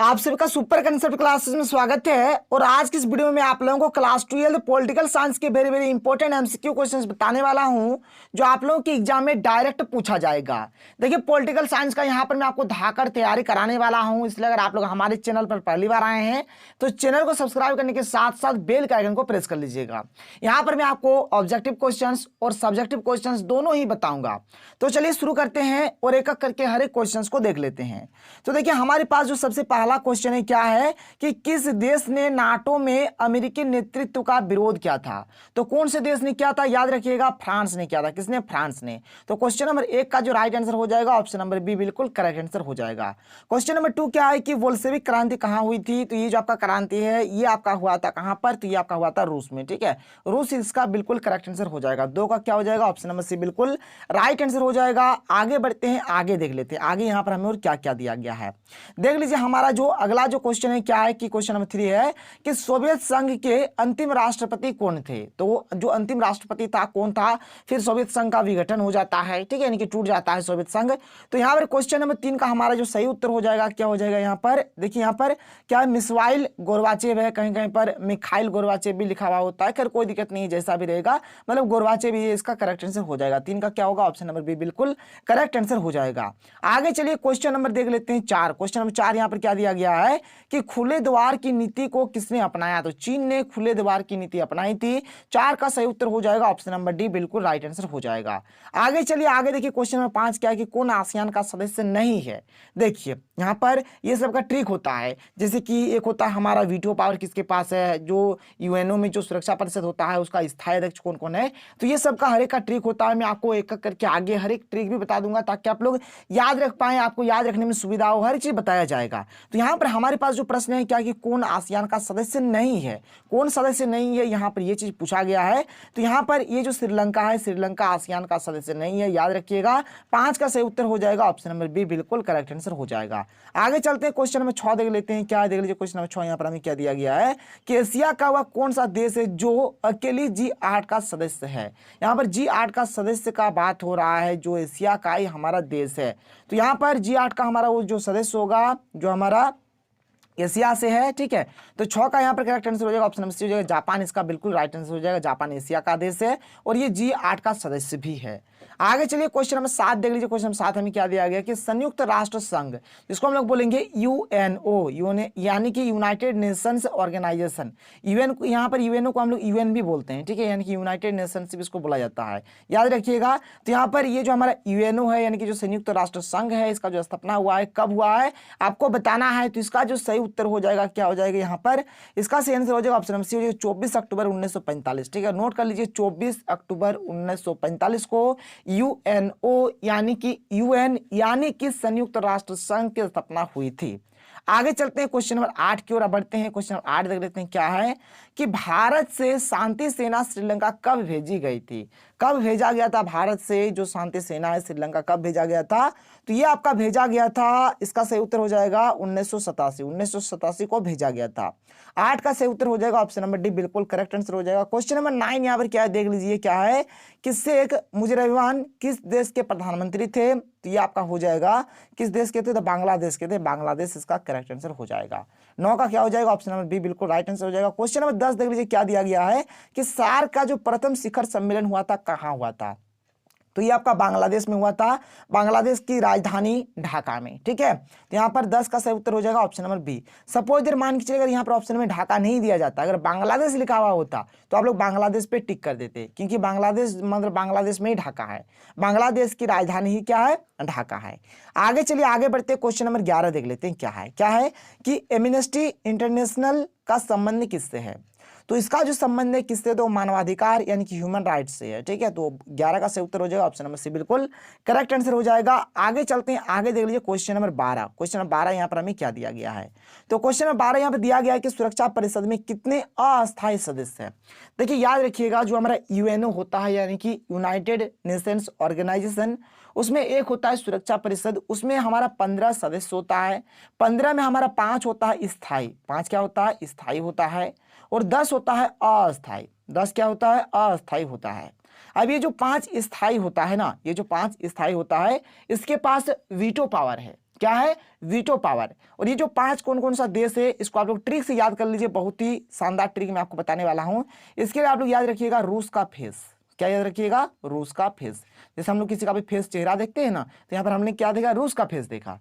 आप सभी का सुपर कंसेप्ट क्लासेस में स्वागत है। और आज की इस वीडियो में आप लोगों को क्लास 12 पॉलिटिकल साइंस के very very important MCQ questions बताने वाला हूं जो आप लोगों के एग्जाम में डायरेक्ट पूछा जाएगा। देखिए पॉलिटिकल साइंस का यहां पर मैं आपको धाकर तैयारी कराने वाला हूं, इसलिए अगर आप लोग हमारे चैनल पर पहली बार आए हैं तो चैनल को सब्सक्राइब करने के साथ साथ बेल के आइकन को प्रेस कर लीजिएगा। यहाँ पर मैं आपको ऑब्जेक्टिव क्वेश्चन और सब्जेक्टिव क्वेश्चन दोनों ही बताऊंगा। तो चलिए शुरू करते हैं और एक एक करके हर एक क्वेश्चन को देख लेते हैं। तो देखिए हमारे पास जो सबसे पहला क्वेश्चन है क्या है कि किस देश ने नाटो में अमेरिकी नेतृत्व का विरोध किया था। तो कौन से देश ने किया था, याद रखिएगा फ्रांस ने किया था। किसने? फ्रांस ने। तो क्वेश्चन नंबर 1 का जो राइट आंसर हो जाएगा ऑप्शन नंबर बी बिल्कुल करेक्ट आंसर हो जाएगा। क्वेश्चन नंबर 2 क्या है कि बोल्शेविक क्रांति कहां हुई थी। तो ये जो आपका क्रांति है ये आपका हुआ था कहां पर, तो ये आपका हुआ था रूस में। ठीक है, रूस इसका बिल्कुल करेक्ट आंसर हो जाएगा। 2 का क्या हो जाएगा ऑप्शन नंबर सी बिल्कुल राइट आंसर हो जाएगा। आगे बढ़ते हैं, आगे देख लेते हैं आगे यहाँ पर हमें और क्या क्या दिया गया है। देख लीजिए हमारा जो अगला जो क्वेश्चन है क्या है कि क्वेश्चन नंबर 3 है कि सोवियत संघ के अंतिम राष्ट्रपति कौन थे। तो जो अंतिम राष्ट्रपति था कौन था, फिर सोवियत संघ का विघटन हो जाता है, ठीक है, यानी कि टूट जाता है सोवियत संघ। तो यहाँ पर क्वेश्चन नंबर 3 का हमारा जो सही उत्तर हो जाएगा क्या हो जाएगा यहाँ पर, देखिए यहाँ पर क्या मिसाइल गोर्बाचेव है, कहीं कहीं पर मिखाइल गोर्बाचेव भी लिखा हुआ होता है, खैर कोई दिक्कत नहीं है जैसा भी रहेगा, मतलब गोर्बाचेव भी इसका करेक्ट आंसर हो जाएगा। 3 का क्या होगा ऑप्शन नंबर बी बिल्कुल करेक्ट आंसर हो जाएगा। आगे चलिए क्वेश्चन नंबर देख लेते हैं 4। क्वेश्चन नंबर 4 यहाँ पर क्या दिया गया है कि खुले द्वार की नीति को किसने अपनाया। तो चीन ने खुले द्वार की नीति अपनाई थी। 4 का सही उत्तर हो जाएगा ऑप्शन नंबर डी बिल्कुल राइट आंसर हो जाएगा। आगे चलिए आगे देखिए क्वेश्चन नंबर 5 क्या है कि कौन आसियान का सदस्य नहीं है। देखिए यहाँ पर ये सबका ट्रिक होता है, जैसे कि एक होता है हमारा वीटो पावर किसके पास है, जो यूएनओ में जो सुरक्षा परिषद होता है उसका स्थायी अध्यक्ष कौन कौन है। तो ये सबका हर एक का ट्रिक होता है। मैं आपको एक एक करके आगे हर एक ट्रिक भी बता दूंगा ताकि आप लोग याद रख पाए, आपको याद रखने में सुविधा हो, हर चीज बताया जाएगा। तो यहाँ पर हमारे पास जो प्रश्न है क्या कि कौन आसियान का सदस्य नहीं है, कौन सदस्य नहीं है, यहाँ पर ये चीज पूछा गया है। तो यहाँ पर ये जो श्रीलंका है, श्रीलंका आसियान का सदस्य नहीं है, याद रखिएगा। 5 का सही उत्तर हो जाएगा ऑप्शन नंबर बी बिल्कुल करेक्ट आंसर हो जाएगा। आगे चलते हैं क्वेश्चन नंबर 6 देख लेते हैं क्या है। देख लीजिए क्वेश्चन नंबर 6 यहाँ पर हमें क्या दिया गया है कि एशिया का वह कौन सा देश है जो अकेली G8 का सदस्य है। यहाँ पर G8 का सदस्य का बात हो रहा है, जो एशिया का ही हमारा देश है। तो यहाँ पर G8 का हमारा वो जो सदस्य होगा जो हमारा एशिया से है, ठीक है। तो 6 का यहाँ पर करेक्ट आंसर हो जाएगा ऑप्शन नंबर सी हो जाएगा जापान, इसका बिल्कुल राइट आंसर हो जाएगा। जापान एशिया का देश है और ये G8 का सदस्य भी है। आगे चलिए क्वेश्चन नंबर 7 देख लीजिए। क्वेश्चन नंबर 7 हमें क्या दिया गया कि संयुक्त राष्ट्र संघ, जिसको हम लोग बोलेंगे यूएनओ, यानी कि यूनाइटेड नेशंस ऑर्गेनाइजेशन। यूएन यहाँ पर यूएनओ को हम लोग यूएन भी बोलते हैं, ठीक है, यानी कि यूनाइटेड नेशंस इसको बोला जाता है, याद रखिएगा। तो यहाँ पर ये जो हमारा यूएनओ है यानी कि जो संयुक्त राष्ट्र संघ है, इसका जो स्थापना हुआ है कब हुआ है आपको बताना है। तो इसका जो सही उत्तर हो जाएगा क्या हो जाएगा यहाँ पर, इसका सही आंसर हो जाएगा ऑप्शन नंबर सी हो जाएगा 24 अक्टूबर 1945। ठीक है, नोट कर लीजिए 24 अक्टूबर 1945 को यूएनओ यानी कि यूएन यानी कि संयुक्त राष्ट्र संघ की स्थापना हुई थी। आगे चलते हैं क्वेश्चन नंबर 8 की ओर बढ़ते हैं। क्वेश्चन नंबर 8 देख लेते हैं क्या है कि भारत से शांति सेना श्रीलंका कब भेजी गई थी। कब भेजा गया था भारत से जो शांति सेना है श्रीलंका, कब भेजा गया था। तो ये आपका भेजा गया था, इसका सही उत्तर हो जाएगा 1987 को भेजा गया था। 8 का सही उत्तर हो जाएगा ऑप्शन नंबर डी बिल्कुल करेक्ट आंसर हो जाएगा। क्वेश्चन नंबर 9 यहाँ पर क्या है देख लीजिए क्या है कि शेख मुजीबुर किस देश के प्रधानमंत्री थे। तो ये आपका हो जाएगा किस देश के थे, तो बांग्लादेश के थे, बांग्लादेश इसका करेक्ट आंसर हो जाएगा। 9 का क्या हो जाएगा ऑप्शन नंबर बी बिल्कुल राइट आंसर हो जाएगा। क्वेश्चन नंबर 10 देख लीजिए क्या दिया गया है कि सार्क का जो प्रथम शिखर सम्मेलन हुआ था कहाँ हुआ था। तो ये आपका बांग्लादेश में हुआ था, बांग्लादेश की राजधानी ढाका में, ठीक है। तो यहाँ पर 10 का सही उत्तर हो जाएगा option number B. Suppose there मान के चलिए अगर यहाँ पर ऑप्शन में ढाका नहीं दिया जाता, अगर बांग्लादेश लिखा हुआ होता तो आप लोग बांग्लादेश पे टिक कर देते, क्योंकि बांग्लादेश मतलब बांग्लादेश में ही ढाका है, बांग्लादेश की राजधानी ही क्या है, ढाका है। आगे चलिए आगे बढ़ते क्वेश्चन नंबर 11 देख लेते हैं क्या है कि एमनेस्टी इंटरनेशनल का संबंध किससे है। तो इसका जो संबंध है किससे, तो मानवाधिकार यानी कि ह्यूमन राइट्स से है, ठीक है। तो 11 का सही उत्तर हो जाएगा ऑप्शन नंबर सी बिल्कुल करेक्ट आंसर हो जाएगा। आगे चलते हैं, आगे देख लीजिए क्वेश्चन नंबर 12। क्वेश्चन नंबर 12 यहाँ पर हमें क्या दिया गया है। तो क्वेश्चन नंबर 12 यहाँ पर दिया गया है कि सुरक्षा परिषद में कितने अस्थायी सदस्य हैं। देखिए याद रखिएगा जो हमारा यूएनओ होता है यानी कि यूनाइटेड नेशंस ऑर्गेनाइजेशन, उसमें एक होता है सुरक्षा परिषद, उसमें हमारा 15 सदस्य होता है। 15 में हमारा 5 होता है स्थायी, 5 क्या होता है, स्थायी होता है, और 10 होता है अस्थायी, 10 क्या होता है, अस्थायी होता है। अब ये जो 5 स्थायी होता है ना, ये जो 5 स्थायी होता है इसके पास वीटो पावर है, क्या है, वीटो पावर। और ये जो 5 कौन कौन सा देश है इसको आप लोग ट्रिक से याद कर लीजिए, बहुत ही शानदार ट्रिक मैं आपको बताने वाला हूं। इसके लिए आप लोग याद रखिएगा रूस का फेस। क्या याद रखिएगा, रूस का फेस। जैसे हम लोग किसी का भी फेस चेहरा देखते हैं ना, तो यहाँ पर हमने क्या देखा, रूस का फेस देखा।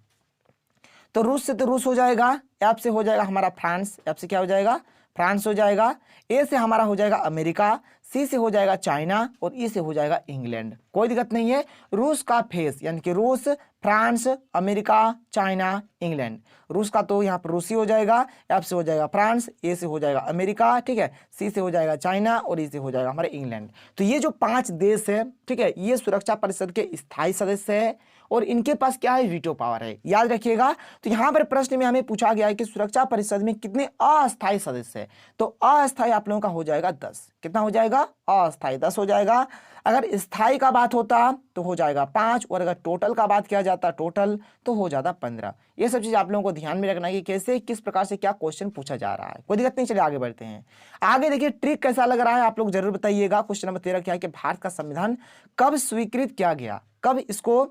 तो रूस से तो रूस हो जाएगा, एफ से हो जाएगा हमारा फ्रांस, एफ से क्या हो जाएगा, फ्रांस हो जाएगा। ए से हमारा हो जाएगा अमेरिका, सी से हो जाएगा चाइना और ई से हो जाएगा इंग्लैंड। कोई दिक्कत नहीं है, रूस का फेस यानी कि रूस, फ्रांस, अमेरिका, चाइना, इंग्लैंड। रूस का तो यहाँ पर रूसी हो जाएगा, एफ से हो जाएगा फ्रांस, ए से हो जाएगा अमेरिका, ठीक है, सी से हो जाएगा चाइना और ई से हो जाएगा हमारे इंग्लैंड। तो ये जो 5 देश है, ठीक है, ये सुरक्षा परिषद के स्थायी सदस्य है और इनके पास क्या है, वीटो पावर है, याद रखिएगा। तो यहां पर प्रश्न में हमें पूछा गया है कि सुरक्षा परिषद में कितने अस्थायी सदस्य हैं, तो अस्थायी आप लोगों का हो जाएगा 10। कितना हो जाएगा, अस्थायी 10 हो जाएगा। अगर स्थायी का बात होता तो हो जाएगा 5 और अगर टोटल का बात किया जाता टोटल तो हो जाता 15। ये सब चीज आप लोगों को ध्यान में रखना है कि कैसे किस प्रकार से क्या क्वेश्चन पूछा जा रहा है। कोई दिक्कत नहीं, चलिए आगे बढ़ते हैं। आगे देखिए ट्रिक कैसा लग रहा है आप लोग जरूर बताइएगा। क्वेश्चन नंबर 13 क्या है कि भारत का संविधान कब स्वीकृत किया गया, कब इसको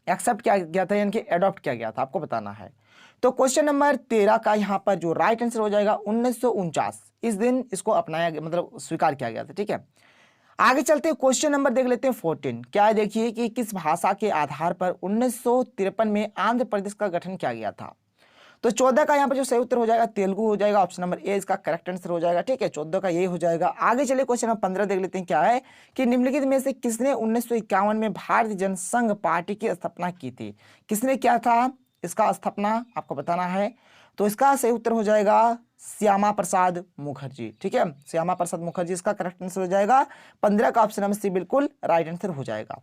एक्सेप्ट किया गया था यानी कि एडॉप्ट किया गया था, आपको बताना है। तो क्वेश्चन नंबर 13 का यहाँ पर जो राइट आंसर हो जाएगा 1949, इस दिन इसको अपनाया गया, मतलब स्वीकार किया गया था, ठीक है। आगे चलते हैं, क्वेश्चन नंबर देख लेते हैं 14। क्या है देखिए कि किस भाषा के आधार पर 1953 में आंध्र प्रदेश का गठन किया गया था। तो 14 का यहाँ पर जो सही उत्तर हो जाएगा तेलुगु हो जाएगा, ऑप्शन नंबर ए इसका करेक्ट आंसर हो जाएगा, ठीक है। 14 का ये हो जाएगा। आगे चलिए क्वेश्चन नंबर 15 देख लेते हैं। क्या है कि निम्नलिखित में से किसने 1951 में भारतीय जनसंघ पार्टी की स्थापना की थी। किसने क्या था इसका स्थापना आपको बताना है। तो इसका सही उत्तर हो जाएगा श्यामा प्रसाद मुखर्जी, ठीक है, श्यामा प्रसाद मुखर्जी इसका करेक्ट आंसर हो जाएगा। 15 का ऑप्शन नंबर सी बिल्कुल राइट आंसर हो जाएगा।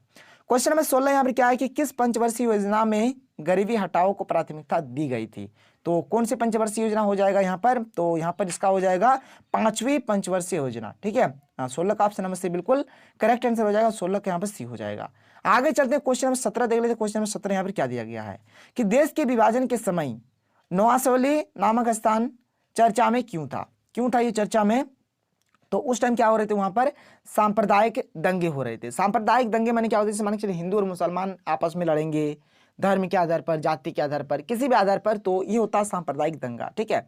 क्वेश्चन नंबर 16 यहाँ पर क्या है कि किस पंचवर्षीय योजना में गरीबी हटाओ को प्राथमिकता दी गई थी। तो कौन सी पंचवर्षीय योजना हो जाएगा यहाँ पर, तो यहाँ पर इसका हो जाएगा 5वीं पंचवर्षीय योजना, ठीक है। 16 का ऑप्शन नंबर सी बिल्कुल करेक्ट आंसर हो जाएगा, 16 का यहाँ पर सी हो जाएगा। आगे चलते हैं, क्वेश्चन नंबर 17 देख लेते हैं। क्वेश्चन नंबर 17 यहाँ पर क्या दिया गया है कि देश के विभाजन के समय नोआसवली नामक स्थान चर्चा में क्यों था। क्यों था ये चर्चा में, तो उस टाइम क्या हो रहे थे, वहां पर सांप्रदायिक दंगे हो रहे थे। सांप्रदायिक दंगे माने क्या होते हैं, माने चलिए हिंदू और मुसलमान आपस में लड़ेंगे धर्म के आधार पर, जाति के आधार पर, किसी भी आधार पर, तो ये होता है सांप्रदायिक दंगा, ठीक है।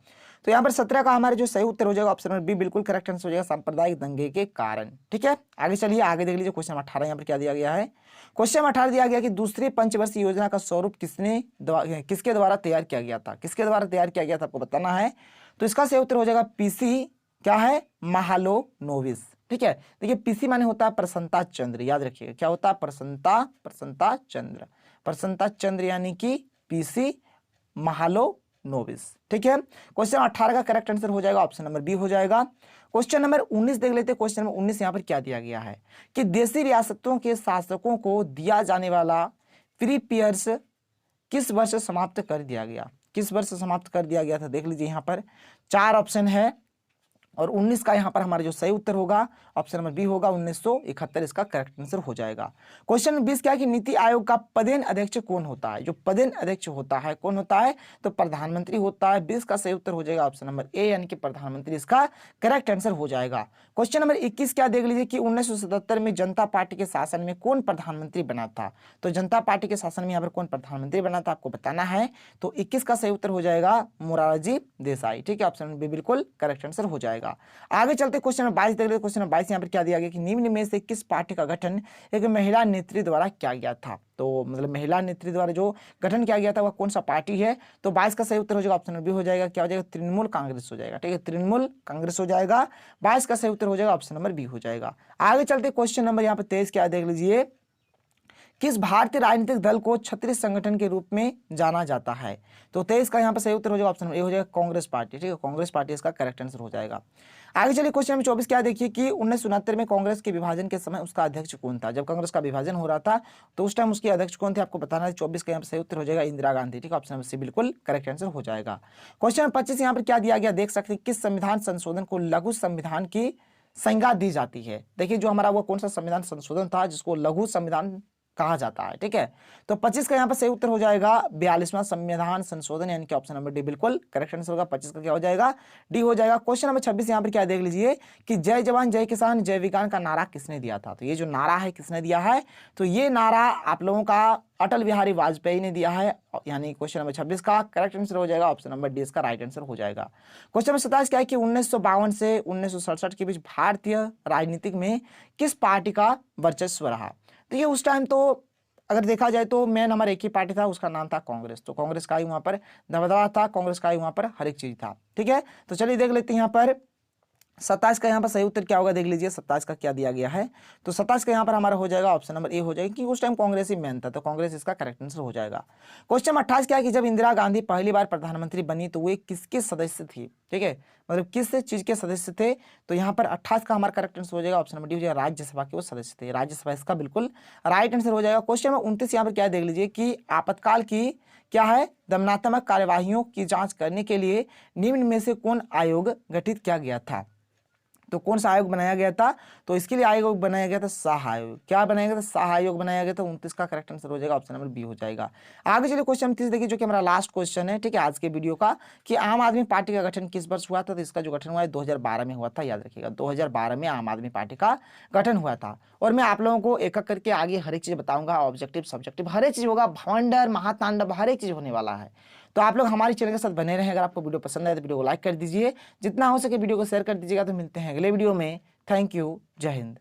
तो यहाँ पर 17 का हमारे जो सही उत्तर हो जाएगा ऑप्शन नंबर बी बिल्कुल करेक्ट आंसर हो जाएगा, सांप्रदायिक दंगे के कारण, ठीक है। आगे चलिए आगे देख लीजिए क्वेश्चन 18 यहाँ पर क्या दिया गया है। क्वेश्चन 18 दिया गया कि दूसरी पंचवर्षीय योजना का स्वरूप किसके द्वारा तैयार किया गया था। किसके द्वारा तैयार किया गया था आपको बताना है। तो इसका सही उत्तर हो जाएगा पीसी क्या है, महालोनोविस, ठीक है। देखिए पीसी माने होता है प्रसन्नता चंद्र, याद रखिएगा क्या होता है, प्रसन्नता चंद्र, प्रसन्नता चंद्र यानी कि पीसी महालोनोविस, ठीक है। क्वेश्चन 18 का करेक्ट आंसर हो जाएगा ऑप्शन नंबर बी हो जाएगा। क्वेश्चन नंबर 19 देख लेते हैं। क्वेश्चन नंबर 19 यहाँ पर क्या दिया गया है कि देशी रियासतों के शासकों को दिया जाने वाला फ्री पीयर्स किस वर्ष समाप्त कर दिया गया। किस वर्ष समाप्त कर दिया गया था, देख लीजिए यहाँ पर 4 ऑप्शन है और 19 का यहाँ पर हमारा जो सही उत्तर होगा ऑप्शन नंबर बी होगा 1971 इसका करेक्ट आंसर हो जाएगा। क्वेश्चन नंबर 20 क्या है कि नीति आयोग का पदेन अध्यक्ष कौन होता है। जो पदेन अध्यक्ष होता है कौन होता है, तो प्रधानमंत्री होता है। 20 का सही उत्तर हो जाएगा ऑप्शन नंबर ए यानी कि प्रधानमंत्री इसका करेक्ट आंसर हो जाएगा। क्वेश्चन नंबर 21 क्या देख लीजिए कि 1977 में जनता पार्टी के शासन में कौन प्रधानमंत्री बना था। तो जनता पार्टी के शासन में यहाँ पर कौन प्रधानमंत्री बना था आपको बताना है। तो 21 का सही उत्तर हो जाएगा मोरारजी देसाई, ठीक है, ऑप्शन नंबर बी बिल्कुल करेक्ट आंसर हो जाएगा। आगे चलते क्वेश्चन नंबर 22 देख लेते। क्वेश्चन नंबर 22 यहाँ पर क्या दिया गया कि निम्न में से किस पार्टी का गठन एक महिला नेत्री द्वारा किया गया था। तो मतलब महिला नेत्री द्वारा जो गठन किया गया था वह कौन सा पार्टी है। तो 22 का सही उत्तर हो जाएगा ऑप्शन नंबर बी हो जाएगा, क्या हो जाएगा, तृणमूल कांग्रेस हो जाएगा, ठीक है, तृणमूल कांग्रेस हो जाएगा। 22 का सही उत्तर हो जाएगा ऑप्शन नंबर बी हो जाएगा। आगे चलते क्वेश्चन नंबर यहाँ पर 23 क्या देख लीजिए, किस भारतीय राजनीतिक दल को क्षत्रिय संगठन के रूप में जाना जाता है। तो 23 का यहाँ पर सही उत्तर हो जाएगा ऑप्शन नंबर ए हो जाएगा, कांग्रेस पार्टी, ठीक है, कांग्रेस पार्टी इसका करेक्ट आंसर हो जाएगा। आगे चलिए क्वेश्चन नंबर 24 क्या देखिए कि 1969 में कांग्रेस के विभाजन के समय उसका अध्यक्ष कौन था। जब कांग्रेस का विभाजन हो रहा था तो उस टाइम उसके अध्यक्ष कौन थे आपको बताना है। 24 का यहाँ पर सही उत्तर हो जाएगा इंदिरा गांधी, ठीक है, ऑप्शन नंबर सी बिल्कुल करेक्ट आंसर हो जाएगा। क्वेश्चन नंबर 25 यहाँ पर क्या दिया गया देख सकते हैं, किस संविधान संशोधन को लघु संविधान की संज्ञा दी जाती है। देखिए जो हमारा वो कौन सा संविधान संशोधन था जिसको लघु संविधान कहा जाता है। ठीक है, तो 25 का यहाँ पर सही उत्तर हो जाएगा 42वां संविधान संशोधन, यानी कि ऑप्शन नंबर डी बिल्कुल करेक्ट आंसर होगा। 25 का क्या हो जाएगा, डी हो जाएगा। क्वेश्चन नंबर 26 यहाँ पर क्या देख लीजिए कि जय जवान जय किसान जय विज्ञान का नारा किसने दिया था। तो ये जो नारा है किसने दिया है, तो ये नारा आप लोगों का अटल बिहारी वाजपेयी ने दिया है, यानी क्वेश्चन नंबर 26 का करेक्ट आंसर हो जाएगा ऑप्शन नंबर डी इसका राइट आंसर हो जाएगा। क्वेश्चन नंबर 27 क्या है कि 1952 से 1967 के बीच भारतीय राजनीतिक में किस पार्टी का वर्चस्व रहा। तो ये उस टाइम तो अगर देखा जाए तो मेन हमारा एक ही पार्टी था, उसका नाम था कांग्रेस। तो कांग्रेस का ही वहां पर दबदबा था, कांग्रेस का ही वहां पर हर एक चीज था। ठीक है, तो चलिए देख लेते हैं यहाँ पर 27 का यहाँ पर सही उत्तर क्या होगा, देख लीजिए 27 का क्या दिया गया है। तो 27 का यहाँ पर हमारा हो जाएगा ऑप्शन नंबर ए हो जाएगा, क्योंकि उस टाइम कांग्रेस ही मेन था, तो कांग्रेस इसका करेक्ट आंसर हो जाएगा। क्वेश्चन 28 क्या है कि जब इंदिरा गांधी पहली बार प्रधानमंत्री बनी तो वे किसके सदस्य थी। ठीक है, मतलब किस चीज के सदस्य थे, तो यहाँ पर 28 का हमारा करेक्ट आंसर हो जाएगा ऑप्शन नंबर डी हो जाएगा, राज्यसभा के वो सदस्य थे। राज्यसभा इसका बिल्कुल राइट आंसर हो जाएगा। क्वेश्चन नंबर 29 यहाँ पर क्या देख लीजिए कि आपातकाल की क्या है दमनात्मक कार्यवाहियों की जांच करने के लिए निम्न में से कौन आयोग गठित किया गया था। तो कौन सा आयोग बनाया गया था, तो इसके लिए आयोग बनाया गया था शाह आयोग। क्या बनाया गया था, शाह आयोग बनाया गया था। 29 का करेक्ट आंसर हो जाएगा ऑप्शन नंबर बी हो जाएगा। आगे चलिए क्वेश्चन 30 देखिए, जो कि हमारा लास्ट क्वेश्चन है। ठीक है, आज के वीडियो का कि आम आदमी पार्टी का गठन किस वर्ष हुआ था। तो इसका जो गठन हुआ है 2012 में हुआ था, याद रखिएगा 2012 में आम आदमी पार्टी का गठन हुआ था। और मैं आप लोगों को एक एक करके आगे हर एक चीज बताऊंगा, ऑब्जेक्टिव सब्जेक्टिव हर एक चीज होगा, भवंडर महातांडव हर एक चीज होने वाला है। तो आप लोग हमारे चैनल के साथ बने रहें। अगर आपको वीडियो पसंद आए तो वीडियो को लाइक कर दीजिए, जितना हो सके वीडियो को शेयर कर दीजिएगा। तो मिलते हैं अगले वीडियो में। थैंक यू, जय हिंद।